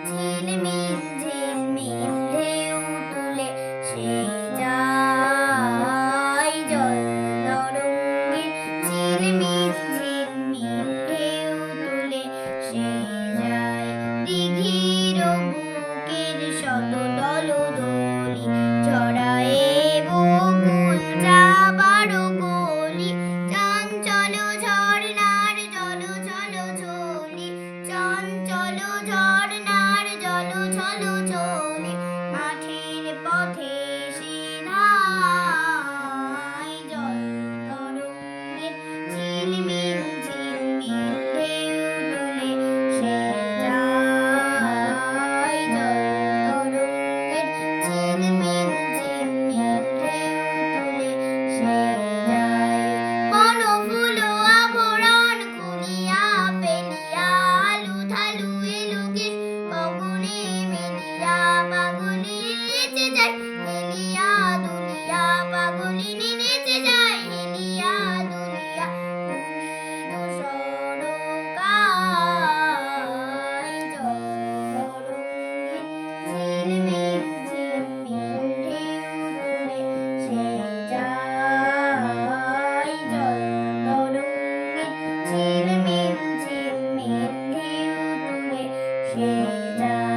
ঝিলমিল ঝিলমিল ঢেউ তুলে সে যায় জল তরঙ্গের ঝিলমিল ঝিলমিল ঢেউ তুলে সে যায় দিঘির বুকের শত দলদলি জড়ায়ে বকুল যাবার কলি চঞ্চল ঝর্ণার জল ঝল ঝলি চঞ্চল ঝর্ণার জল ঝল ঝলি মাঠের পথে সে ধায় জল তরঙ্গের ঝিলমিল ঝিলমিল ঢেউ তুলে সে যায় জল তরঙ্গের ঝিলমিল ঝিলমিল ঢেউ তুলে সে যায় বনফুল আভরণ খুলিয়া ফেলিয়া আলু ঢালু এলো গীত গগনে মিলিয়া পাগলি নেচে যায় হেলিয়া দুলিয়া পাগলি নেচে যায় হেলিয়া দুলিয়া তুমি সরকায় জল তরঙ্গের ঝিলমিল ঝিলমিল ঢেউ তুলে সে যায় জল তরঙ্গের ঝিলমিল ঝিলমিল ঢেউ তুলে সে যায়